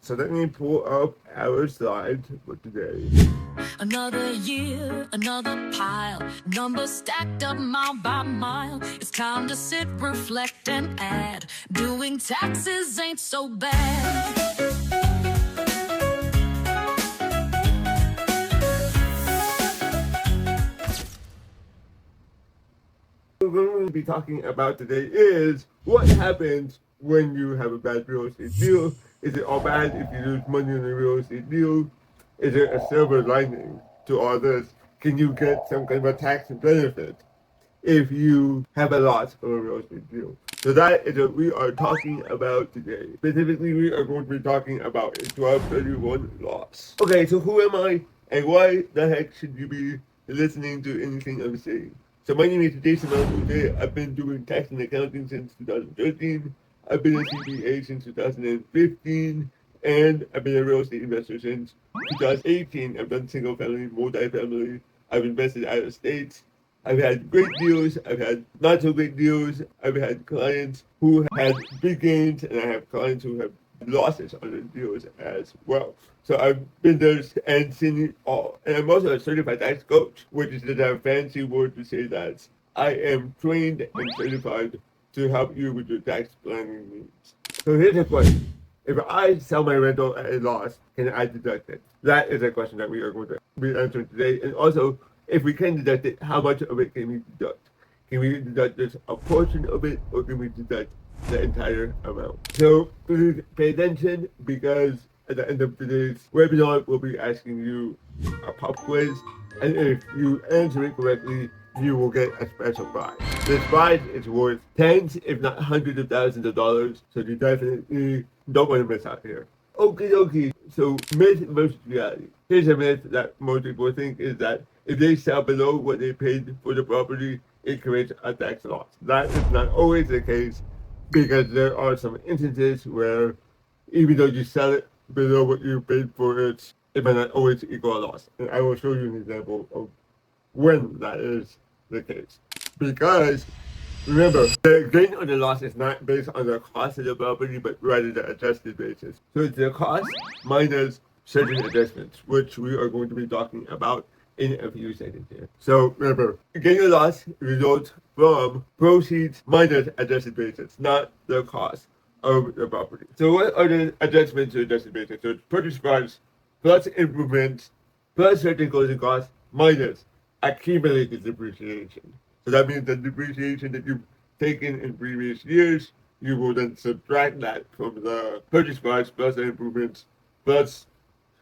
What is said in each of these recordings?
So let me pull up our slides for today. Another year, another pile, numbers stacked up mile by mile. It's time to sit, reflect, and add. Doing taxes ain't so bad. What we're going to be talking about today is what happens when you have a bad real estate deal. Is it all bad if you lose money on a real estate deal? Is there a silver lining to all this? Can you get some kind of a tax benefit if you have a loss on a real estate deal? So that is what we are talking about today. Specifically, we are going to be talking about a 1231 loss. Okay, so who am I and why the heck should you be listening to anything I'm saying? So my name is Jason Malbude. I've been doing tax and accounting since 2013. I've been a CPA since 2015. And I've been a real estate investor since 2018. I've done single family, multi-family. I've invested out of state. I've had great deals. I've had not so great deals. I've had clients who had big gains, and I have clients who have losses on the deals as well. So I've been there and seen it all. And I'm also a certified tax coach, which is a fancy word to say that I am trained and certified to help you with your tax planning needs. So here's the question. If I sell my rental at a loss, can I deduct it? That is a question that we are going to be answering today. And also, if we can deduct it, how much of it can we deduct? Can we deduct just a portion of it, or can we deduct the entire amount? So please pay attention, because at the end of today's webinar, we'll be asking you a pop quiz, and if you answer it correctly, you will get a special prize. This prize is worth tens, if not hundreds of thousands of dollars, so you definitely don't want to miss out here. Okay. So myth versus reality. Here's a myth that most people think, is that if they sell below what they paid for the property, it creates a tax loss. That is not always the case, because there are some instances where even though you sell it below what you paid for it, it might not always equal a loss. And I will show you an example of when that is the case. Because remember, the gain or the loss is not based on the cost of the property, but rather the adjusted basis. So it's the cost minus certain adjustments, which we are going to be talking about in a few seconds here. So remember, gain or loss results from proceeds minus adjusted basis, not the cost of the property. So what are the adjustments to adjusted basis? So it's purchase price plus improvements plus certain closing costs minus accumulated depreciation. So that means the depreciation that you've taken in previous years, you will then subtract that from the purchase price plus the improvements plus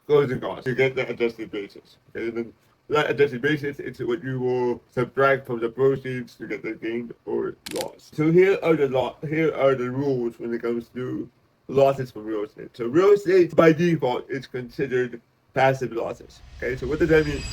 closing costs to get the adjusted basis. Okay, and then that adjusted basis is what you will subtract from the proceeds to get the gain or loss. So here are the rules when it comes to losses from real estate. So real estate by default is considered passive losses. Okay, so what does that mean?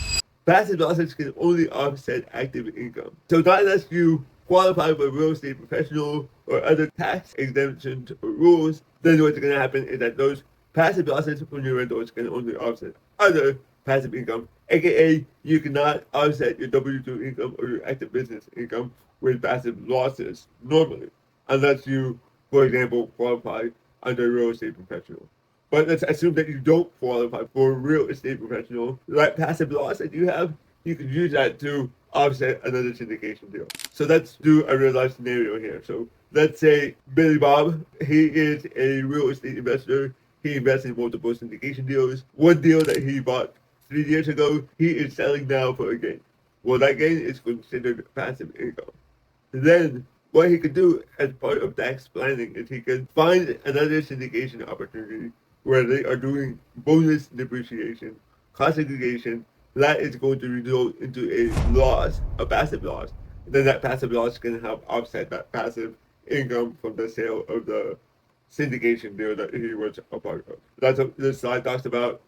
Passive losses can only offset active income. So not unless you qualify for real estate professional or other tax exemptions or rules, then what's going to happen is that those passive losses from your rentals can only offset other passive income, aka you cannot offset your W-2 income or your active business income with passive losses normally, unless you, for example, qualify under real estate professional. But let's assume that you don't qualify for a real estate professional. That passive loss that you have, you can use that to offset another syndication deal. So let's do a real life scenario here. So let's say Billy Bob, he is a real estate investor. He invests in multiple syndication deals. One deal that he bought 3 years ago, he is selling now for a gain. Well, that gain is considered passive income. Then what he could do as part of tax planning is he could find another syndication opportunity where they are doing bonus depreciation, cost segregation. That is going to result into a loss, a passive loss. And then that passive loss can help offset that passive income from the sale of the syndication deal that he was a part of. That's what this slide talks about.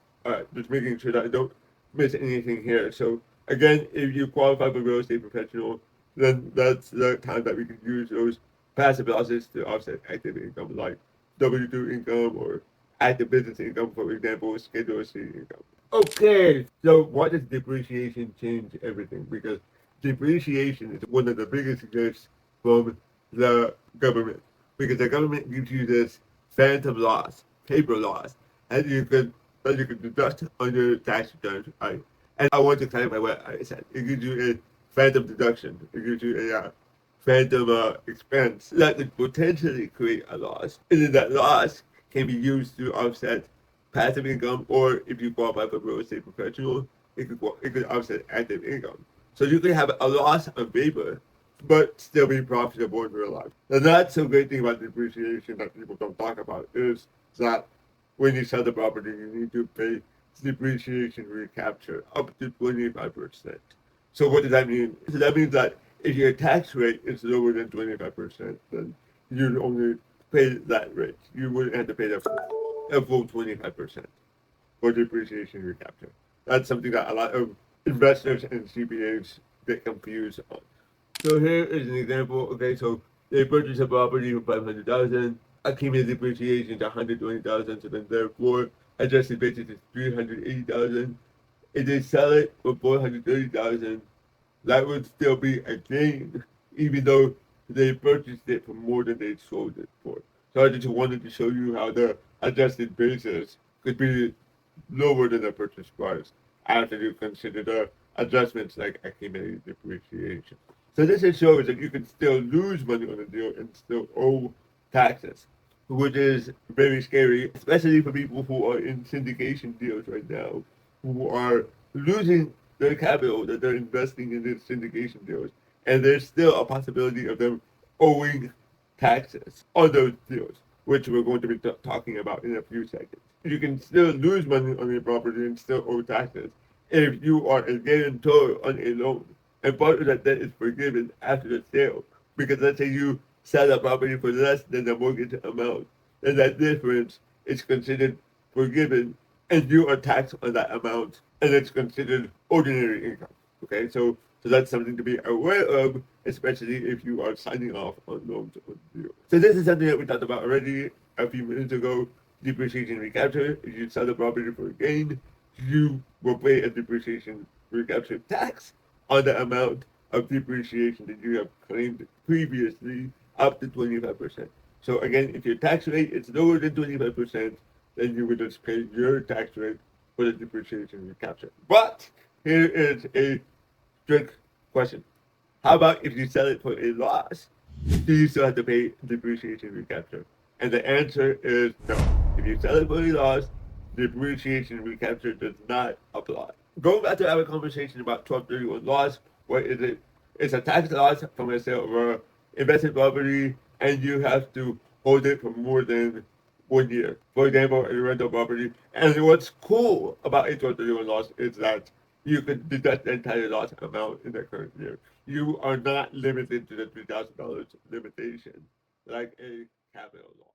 Just making sure that I don't miss anything here. So again, if you qualify for real estate professional, then that's the time that we can use those passive losses to offset active income, like W-2 income or active business income, for example, Schedule C income. Okay, so why does depreciation change everything? Because depreciation is one of the biggest gifts from the government. Because the government gives you this phantom loss, paper loss, and you could deduct on your tax return, right? And I want to clarify what I said. It gives you a phantom deduction. It gives you a phantom expense that could potentially create a loss. And then that loss can be used to offset passive income, or if you qualify for real estate professional, it could offset active income. So you could have a loss on paper, but still be profitable in real life. The not so great thing about depreciation that people don't talk about is that when you sell the property, you need to pay depreciation recapture up to 25%. So what does that mean? So that means that if your tax rate is lower than 25%, then you'd only pay that rate. You wouldn't have to pay the full 25% for depreciation recapture. That's something that a lot of investors and CPAs get confused on. So here is an example. Okay, so they purchase a property for 500,000. Accumulated depreciation is 120,000. So then therefore, adjusted basis is 380,000. If they sell it for 430,000, that would still be a gain, even though they purchased it for more than they sold it for. So I just wanted to show you how the adjusted basis could be lower than the purchase price after you consider the adjustments like accumulated depreciation. So this just shows that you can still lose money on a deal and still owe taxes, which is very scary, especially for people who are in syndication deals right now, who are losing their capital that they're investing in these syndication deals, and there's still a possibility of them owing taxes on those deals, which we're going to be talking about in a few seconds. You can still lose money on your property and still owe taxes if you are a guarantor on a loan. And part of that debt is forgiven after the sale. Because let's say you sell a property for less than the mortgage amount, then that difference is considered forgiven and you are taxed on that amount and it's considered ordinary income. Okay, so that's something to be aware of, especially if you are signing off on loans or deals. So this is something that we talked about already a few minutes ago. Depreciation recapture. If you sell the property for a gain, you will pay a depreciation recapture tax on the amount of depreciation that you have claimed previously, up to 25%. So again, if your tax rate is lower than 25%, then you would just pay your tax rate for the depreciation recapture. But here is a strict question. How about if you sell it for a loss? Do you still have to pay depreciation recapture? And the answer is no. If you sell it for a loss, depreciation recapture does not apply. Going back to our conversation about 1231 loss, what is it? It's a tax loss from a sale of a invested property, and you have to hold it for more than 1 year. For example, a rental property. And what's cool about a 1231 loss is that you can deduct the entire loss amount in the current year. You are not limited to the $3,000 limitation like a capital loss.